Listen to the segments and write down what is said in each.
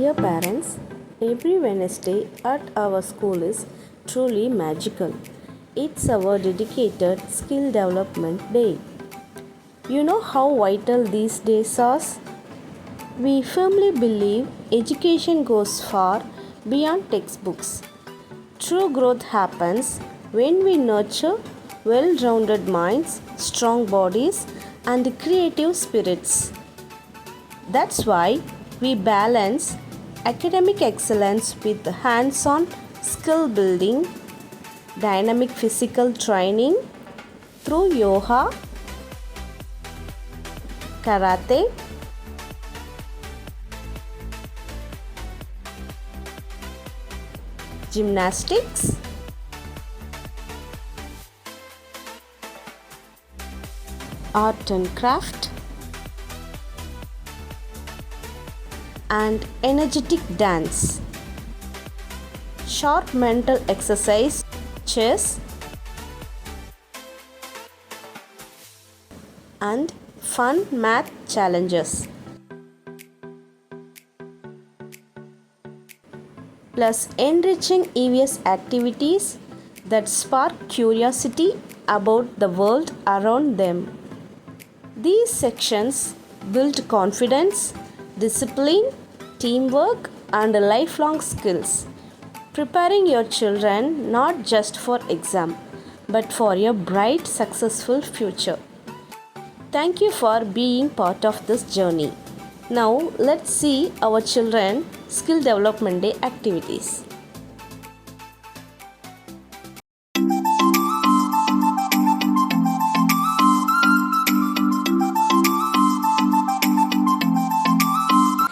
Dear parents, every Wednesday at our school is truly magical. It's our dedicated skill development day. You know how vital these days are? We firmly believe education goes far beyond textbooks. True growth happens when we nurture well rounded minds, strong bodies, and creative spirits. That's why we balance academic excellence with hands on skill building, dynamic physical training through yoga, karate, gymnastics, art and craft, and energetic dance. Short mental exercise, chess, and fun math challenges. Plus enriching EVS activities that spark curiosity about the world around them. These sections build confidence, discipline, teamwork, and lifelong skills, preparing your children not just for exam but for a bright, successful future. Thank you for being part of this journey. Now let's see our children skill development day activities.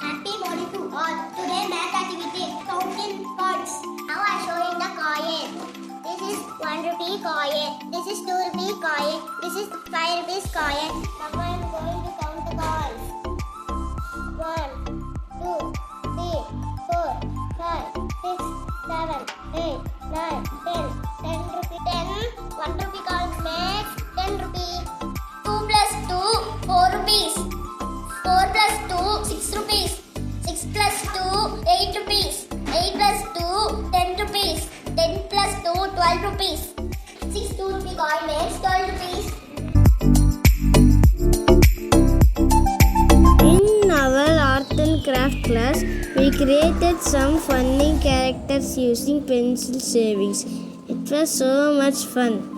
Happy morning to all. Today math activity counting cards. Now I show you the coin. This is 1 rupee coin. This is 2 rupee coin. This is 5 rupees coin. Now I am going to count the coins. 1, 2, 3, 4, 5, 6, 7, 8, 9, 10. 10 rupee. 10. 1 rupee coins makes 10 rupee. 2 plus 2, 4 rupees. 4 plus 2, 6 rupees. 6 plus 2, 8 rupees. 8 plus 2, 10 rupees. 10 plus 2, 12 rupees. 6 2 rupee coin makes 12 rupees. In our art and craft class, we created some funny characters using pencil shavings. It was so much fun.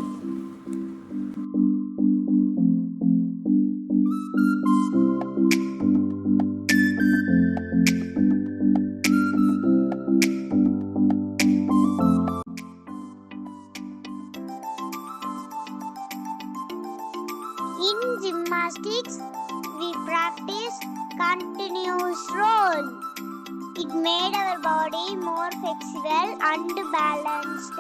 In gymnastics, we practice continuous roll. It made our body more flexible and balanced.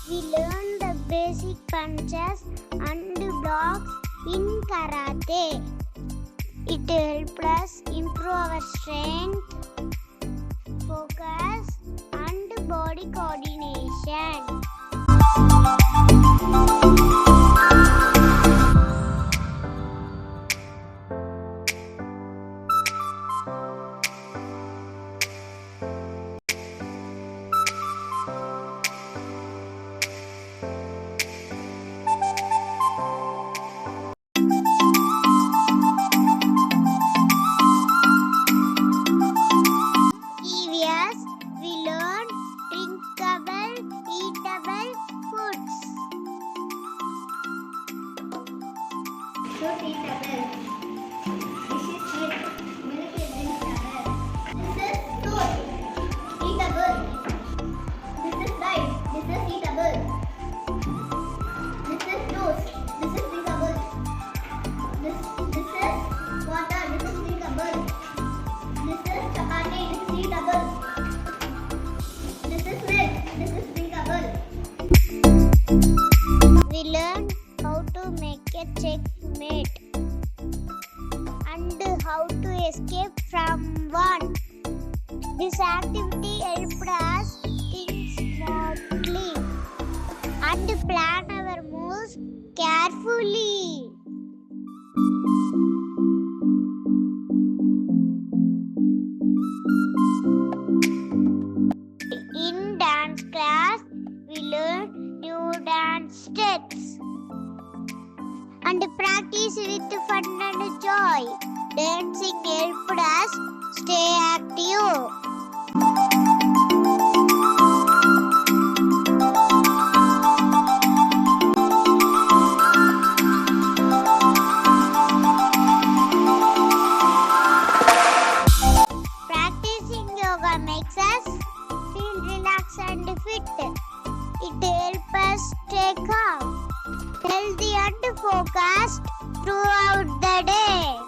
We learned the basic punches and blocks in karate. It helped us improve our strength, focus, and body coordination. EVS, we learned drinkable, eatable foods. Fruit eatable. This is milk. Milk is drinkable. This is fruit. Eatable. This is rice. This is eatable. This is juice. This is drinkable. This is water. This is drinkable. This is chapati. This is eatable. This is milk. This is drinkable. We learned how to make a checkmate and how to escape from one. This activity helped us think smartly and plan our moves carefully. In dance class, we learned new dance steps and practice with fun and joy. Dancing helped us stay active. Practicing yoga makes us feel relaxed and fit. It helps us stay calm, healthy and focused throughout the day.